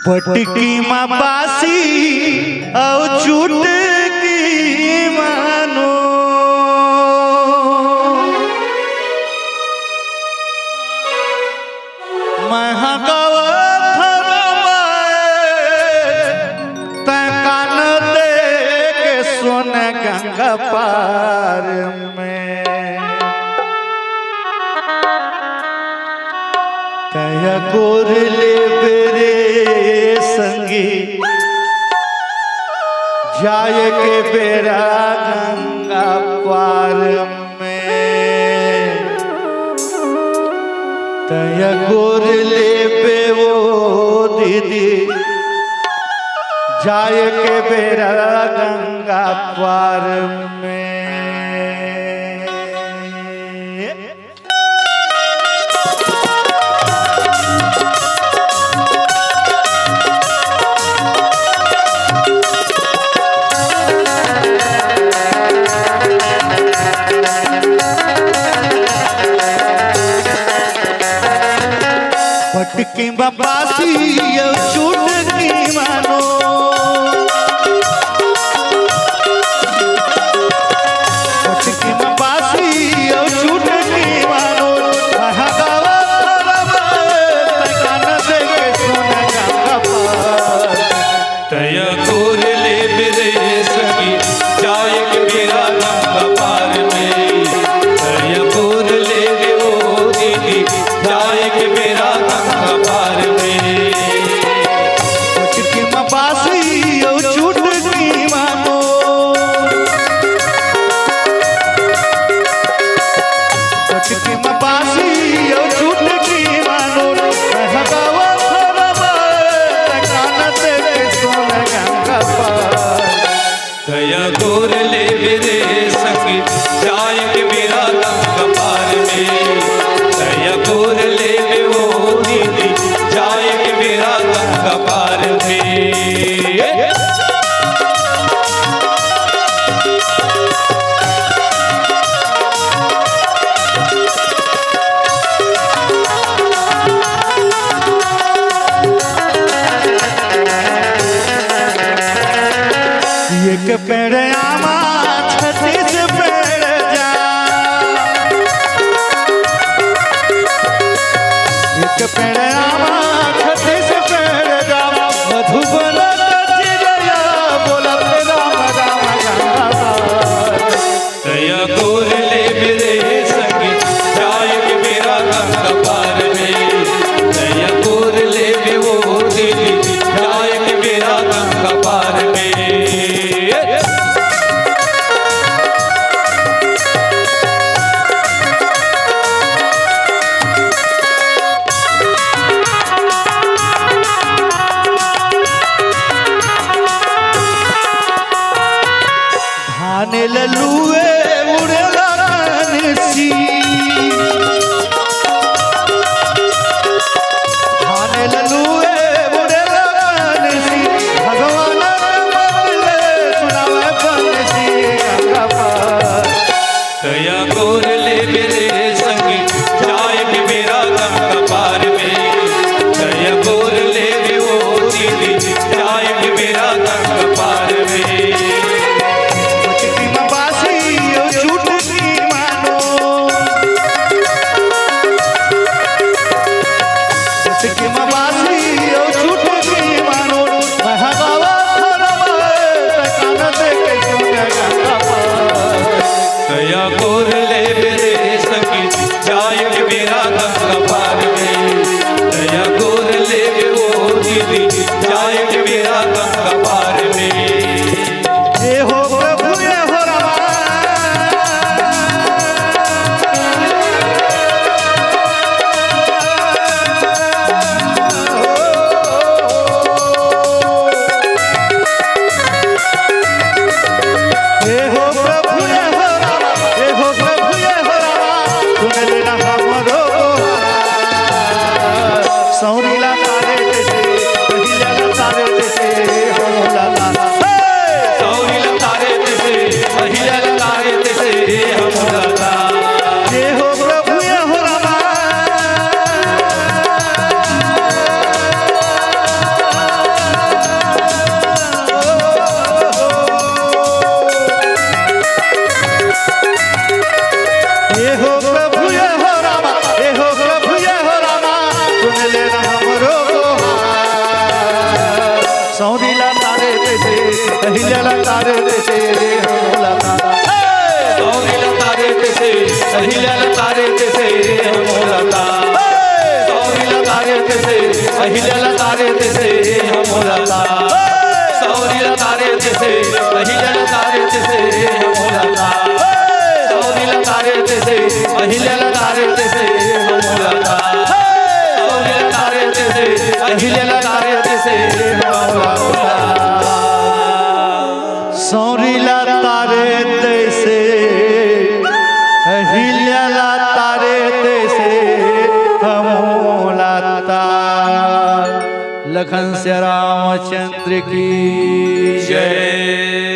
पटकी माँ बासी और चुटकी मानो महकावा कान दे के सोन गंगा पार में कया गोर ले बेरे संगी जाए के बेरा गंगा पार में कया गोर ले बे वो दीदी जाए के बेरा गंगा पार में पटकी बासी चुटकी मानो पटकी बासी चुटकी मानो कान दे के सोन गंगा पार तया गोर ले बेरे सगी जाए के बेरा गंगा पार में तया गोर ले वो दीदी जाए के बेरा गंगा पार में पटकी बासी चुटकी मानो पटकी बासी चुटकी मानो कान दे के सोन गंगा पार तया गोर ले बेरे सगी जाए के बेरा गंगा पार में तया गोर ले वो दीदी जाए के बेरा गंगा पार में एक पेड़ आमा 36 पेड़ जा एक पेड़ आमा 36 पेड़ जा मधुबन चिड़िया बोलत राम राम गंगा पार तया गोर ले बेरे सगी जाए के बेरा गंगा पार में तया गोर ले वो दीदी जाए के बेरा गंगा पार में धान ललुए उड़ेला कनसी धान ललुए उड़ेला कनसी भगवान बदले सुनावे बंसी गंगा पार तया गोर ले बेरे संगी जाए के बेरा गंगा पार में तया गोर ले वो दीदी जाए के बेरा गंगा पार में पटकी बासी चुटकी मानो पटकी बासी चुटकी मानो महकावा कान दे के सोन गंगा पार तया गोर ले बेरे सगी जाए के बेरा गंगा पार में तया गोर ले वो दीदी जाए के बेरा गंगा पार में हे हो प्रभु हे हो रामा हे हो प्रभु हे हो रामा हे हो प्रभु हे हो रामा सुन लेना हमरो सौरीला तारे से पहिला तारे से हो लाला सौरी लतारे से महिला लतारे से हम दादा हे हो प्रभु हे हो हो प्रभु ये हो रामा, ए हो प्रभु ये हो रामा, सुन लेना हमरो गुहार। सौरीला तारे देसे अहिल्याला तारे देसे हो मोला तारा, सौरीला तारे देसे अहिल्याला तारे देसे मोला तारा, सौरीला तारे देसे अहिल्याला तारे देसे मोला तारा, सौरीला तारे देसे अहिल्याला तारे देसे मोला तारा, सौरीला तारे देसे अहिल्याला तारे देसे मोला तारा, सौरीला तारे देसे अहिल्याला तारे देसे मोला तारा। सौरीला तारे देसे अहिल्याला तारे देसे हमोला तार। लखन से रामचंद्र की जय।